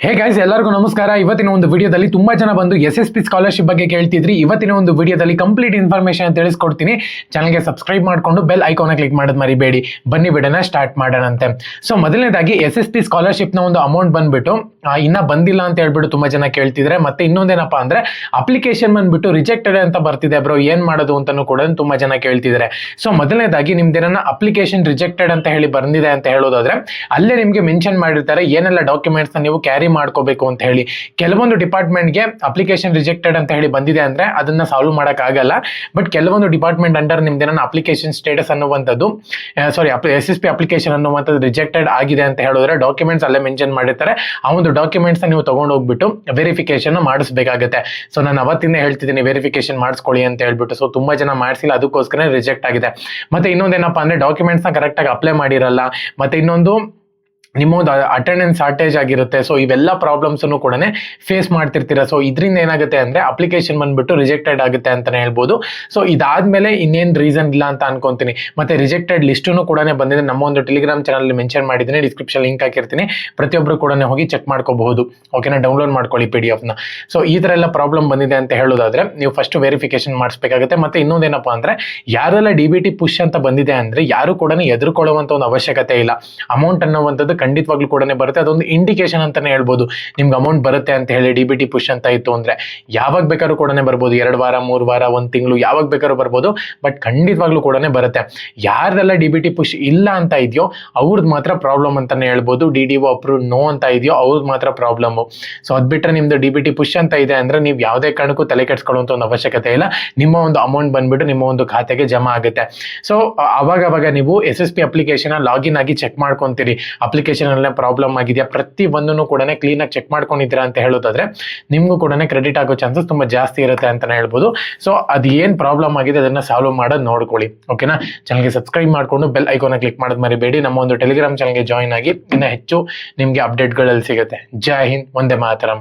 Hey guys, ಎಲ್ಲರಿಗೂ ನಮಸ್ಕಾರ. ಇವತ್ತಿನ ಒಂದು ವಿಡಿಯೋದಲ್ಲಿ ತುಂಬಾ ಜನ ಬಂದು SSP ಸ್ಕಾಲರ್ಶಿಪ್ ಬಗ್ಗೆ ಕೇಳ್ತಿದ್ರಿ. ಇವತ್ತಿನ ಒಂದು ವಿಡಿಯೋದಲ್ಲಿ ಕಂಪ್ಲೀಟ್ ಇನ್ಫಾರ್ಮೇಶನ್ ತಿಳಿಸ್ಕೊಡ್ತೀನಿ. ಚಾನಲ್ಗೆ ಸಬ್ಸ್ಕ್ರೈಬ್ ಮಾಡ್ಕೊಂಡು ಬೆಲ್ ಐಕಾನ್ ಕ್ಲಿಕ್ ಮಾಡೋದು ಮರಿಬೇಡಿ. ಬನ್ನಿ ವಿಡಿಯೋನ ಸ್ಟಾರ್ಟ್ ಮಾಡೋಣಂತೆ. ಸೊ ಮೊದಲನೇದಾಗಿ SSP ಸ್ಕಾಲರ್ಶಿಪ್ ನ ಒಂದು ಅಮೌಂಟ್ ಬಂದ್ಬಿಟ್ಟು ಇನ್ನ ಬಂದಿಲ್ಲ ಅಂತ ಹೇಳ್ಬಿಟ್ಟು ತುಂಬಾ ಜನ ಕೇಳ್ತಿದ್ರೆ. ಮತ್ತೆ ಇನ್ನೊಂದೇನಪ್ಪಾ ಅಂದ್ರೆ ಅಪ್ಲಿಕೇಶನ್ ಬಂದ್ಬಿಟ್ಟು ರಿಜೆಕ್ಟೆಡ್ ಅಂತ ಬರ್ತಿದೆ ಬ್ರೋ, ಏನ್ ಮಾಡೋದು ಅಂತಾನು ಕೂಡ ತುಂಬಾ ಜನ ಕೇಳ್ತಿದ್ದಾರೆ. ಸೊ ಮೊದಲನೇದಾಗಿ ನಿಮ್ದೇನ ಅಪ್ಲಿಕೇಶನ್ ರಿಜೆಕ್ಟೆಡ್ ಅಂತ ಹೇಳಿ ಬಂದಿದೆ ಅಂತ ಹೇಳೋದಾದ್ರೆ ಅಲ್ಲೇ ನಿಮ್ಗೆ ಮೆನ್ಷನ್ ಮಾಡಿರ್ತಾರೆ ಏನೆಲ್ಲ ಡಾಕ್ಯುಮೆಂಟ್ಸ್ ನೀವು ಕ್ಯಾರಿ ಮಾಡ್ಕೋಬೇಕು ಅಂತ ಹೇಳಿ. ಕೆಲವೊಂದು ಡಿಪಾರ್ಟ್ಮೆಂಟ್ಗೆ ಅಪ್ಲಿಕೇಶನ್ ರಿಜೆಕ್ಟೆಡ್ ಅಂತ ಹೇಳಿ ಬಂದಿದೆ ಅಂದ್ರೆ ಅದನ್ನ ಸಾಲ್ವ್ ಮಾಡಕ್ ಆಗಲ್ಲ. ಬಟ್ ಕೆಲವೊಂದು ಡಿಪಾರ್ಟ್ಮೆಂಟ್ ಅಂಡರ್ ನಿಮ್ದೇನ ಅಪ್ಲಿಕೇಶನ್ ಸ್ಟೇಟಸ್ ಅನ್ನುವಂಥದ್ದು SSP ಅಪ್ಲಿಕೇಶನ್ ಅನ್ನುವಂಥದ್ದು ರಿಜೆಕ್ಟೆಡ್ ಆಗಿದೆ ಅಂತ ಹೇಳಿದ್ರೆ ಡಾಕ್ಯುಮೆಂಟ್ಸ್ ಅಲ್ಲೇ ಮೆನ್ಷನ್ ಮಾಡಿರ್ತಾರೆ. ಆ ಒಂದು ಡಾಕ್ಯುಮೆಂಟ್ಸ್ ನೀವು ತಗೊಂಡು ಹೋಗ್ಬಿಟ್ಟು ವೆರಿಫಿಕೇಶನ್ ಮಾಡಿಸಬೇಕಾಗುತ್ತೆ. ಸೊ ನಾನು ಅವತ್ತಿಂದ ಹೇಳ್ತಿದ್ದೀನಿ ವೆರಿಫಿಕೇಶನ್ ಮಾಡಿಸ್ಕೊಳ್ಳಿ ಅಂತ ಹೇಳ್ಬಿಟ್ಟು. ಸೊ ತುಂಬಾ ಜನ ಮಾಡಿಸಿಲ್ಲ, ಅದಕ್ಕೋಸ್ಕರ ರಿಜೆಕ್ಟ್ ಆಗಿದೆ. ಮತ್ತೆ ಇನ್ನೊಂದೇನಪ್ಪ ಅಂದ್ರೆ ಡಾಕ್ಯುಮೆಂಟ್ಸ್ ನ ಕರೆಕ್ಟ್ ಆಗಿ ಅಪ್ಲೈ ಮಾಡಿರಲ್ಲ. ಮತ್ತೆ ಇನ್ನೊಂದು ನಿಮ್ಮೊಂದು ಅಟೆಂಡೆನ್ಸ್ ಶಾರ್ಟೇಜ್ ಆಗಿರುತ್ತೆ. ಸೊ ಇವೆಲ್ಲ ಪ್ರಾಬ್ಲಮ್ಸ್ ಕೂಡ ಫೇಸ್ ಮಾಡ್ತಿರ್ತೀರ. ಸೊ ಇದರಿಂದ ಏನಾಗುತ್ತೆ ಅಂದ್ರೆ ಅಪ್ಲಿಕೇಶನ್ ಬಂದ್ಬಿಟ್ಟು ರಿಜೆಕ್ಟೆಡ್ ಆಗುತ್ತೆ ಅಂತಾನೆ ಹೇಳ್ಬೋದು. ಸೊ ಇದಾದ್ಮೇಲೆ ಇನ್ನೇನ್ ರೀಸನ್ ಇಲ್ಲ ಅಂತ ಅನ್ಕೊಂತೀನಿ. ಮತ್ತೆ ರಿಜೆಕ್ಟೆಡ್ ಲಿಸ್ಟು ಕೂಡ ಬಂದಿದೆ. ನಮ್ಮ ಒಂದು ಟೆಲಿಗ್ರಾಮ್ ಚಾನಲ್ ಮೆನ್ಷನ್ ಮಾಡಿದ್ದೀನಿ, ಡಿಸ್ಕ್ರಿಪ್ಷನ್ ಲಿಂಕ್ ಹಾಕಿರ್ತೀನಿ. ಪ್ರತಿಯೊಬ್ಬರು ಕೂಡ ಹೋಗಿ ಚೆಕ್ ಮಾಡ್ಕೋಬಹುದು. ಓಕೆನಾ, ಡೌನ್ಲೋಡ್ ಮಾಡ್ಕೊಳ್ಳಿ PDF ನ. ಸೊ ಈ ತರ ಎಲ್ಲ ಪ್ರಾಬ್ಲಮ್ ಬಂದಿದೆ ಅಂತ ಹೇಳೋದಾದ್ರೆ ನೀವು ಫಸ್ಟ್ ವೆರಿಫಿಕೇಶನ್ ಮಾಡಿಸ್ಬೇಕಾಗುತ್ತೆ. ಮತ್ತೆ ಇನ್ನೊಂದೇನಪ್ಪ ಅಂದ್ರೆ ಯಾರೆಲ್ಲ DBT ಪುಷ್ ಅಂತ ಬಂದಿದೆ ಅಂದ್ರೆ ಯಾರು ಕೂಡ ಎದುರ್ಕೊಳ್ಳುವಂತ ಒಂದು ಅವಶ್ಯಕತೆ ಇಲ್ಲ. ಅಮೌಂಟ್ ಅನ್ನುವಂಥದ್ದು ಖಂಡಿತವಾಗ್ಲೂ ಕೂಡ ಬರುತ್ತೆ. ಅದೊಂದು ಇಂಡಿಕೇಶನ್ ಅಂತಾನೆ ಹೇಳ್ಬೋದು. ನಿಮ್ಗೆ ಅಮೌಂಟ್ ಬರುತ್ತೆ ಅಂತ ಹೇಳಿ DBT ಪುಷ್ ಅಂತ ಇತ್ತು ಅಂದ್ರೆ ಯಾವಾಗ ಬೇಕಾದ್ರೂ ಕೂಡ ಬರ್ಬೋದು. 2 ವಾರ 3 ವಾರ 1 ತಿಂಗಳು ಯಾವಾಗ ಬೇಕಾದ್ರೂ ಬರ್ಬೋದು. ಬಟ್ ಖಂಡಿತವಾಗ್ಲೂ ಕೂಡ ಬರುತ್ತೆ. ಯಾರ್ದೆಲ್ಲ DBT ಪುಷ್ ಇಲ್ಲ ಅಂತ ಇದೆಯೋ ಅವ್ರದ್ದು ಮಾತ್ರ ಪ್ರಾಬ್ಲಮ್ ಅಂತಾನೆ ಹೇಳ್ಬೋದು. DDO ಅಪ್ರೂವ್ ನೋ ಅಂತ ಇದೆಯೋ ಅವ್ರದ್ದು ಮಾತ್ರ ಪ್ರಾಬ್ಲಮ್. ಸೊ ಅದ್ ಬಿಟ್ರೆ ನಿಮ್ದು DBT ಪುಷ್ ಅಂತ ಇದೆ ಅಂದ್ರೆ ನೀವು ಯಾವುದೇ ಕಾರಣಕ್ಕೂ ತಲೆ ಕೆಡಿಸ್ಕೊಳ್ಳುವಂತ ಒಂದು ಅವಶ್ಯಕತೆ ಇಲ್ಲ. ನಿಮ್ಮ ಒಂದು ಅಮೌಂಟ್ ಬಂದ್ಬಿಟ್ಟು ನಿಮ್ಮ ಒಂದು ಖಾತೆಗೆ ಜಮಾ ಆಗುತ್ತೆ. ಸೊ ಅವಾಗ ನೀವು SSP ಅಪ್ಲಿಕೇಶನ್ ಲಾಗಿನ್ ಆಗಿ ಚೆಕ್ ಮಾಡ್ಕೊಂತೀರಿ. ಅಪ್ಲಿಕೇಶನ್ ಪ್ರಾಬ್ಲಮ್ ಆಗಿದೆಯಾ ಪ್ರತಿ ಒಂದನ್ನು ಕೂಡ ಕ್ಲೀನ್ ಆಗಿ ಚೆಕ್ ಮಾಡ್ಕೊಂಡಿದ್ದೀರಾ ಅಂತ ಹೇಳೋದಾದ್ರೆ ನಿಮ್ಗೂ ಕೂಡ ಕ್ರೆಡಿಟ್ ಆಗೋ ಚಾನ್ಸಸ್ ತುಂಬಾ ಜಾಸ್ತಿ ಇರುತ್ತೆ ಅಂತಾನೆ ಹೇಳ್ಬೋದು. ಸೊ ಅದು ಏನ್ ಪ್ರಾಬ್ಲಮ್ ಆಗಿದೆ ಅದನ್ನ ಸಾಲ್ವ್ ಮಾಡೋದು ನೋಡ್ಕೊಳ್ಳಿ. ಓಕೆನಾ, ಚಾನಲ್ಗೆ ಸಬ್ಸ್ಕ್ರೈಬ್ ಮಾಡ್ಕೊಂಡು ಬೆಲ್ ಐಕಾನ್ ಕ್ಲಿಕ್ ಮಾಡೋದು ಮರಿಬೇಡಿ. ನಮ್ಮ ಒಂದು ಟೆಲಿಗ್ರಾಮ್ ಚಾನಲ್ಗೆ ಜಾಯಿನ್ ಆಗಿ ಇನ್ನ ಹೆಚ್ಚು ನಿಮ್ಗೆ ಅಪ್ಡೇಟ್ಗಳಲ್ಲಿ ಸಿಗುತ್ತೆ. ಜೈ ಹಿಂದ್, ವಂದೇ ಮಾತರಂ.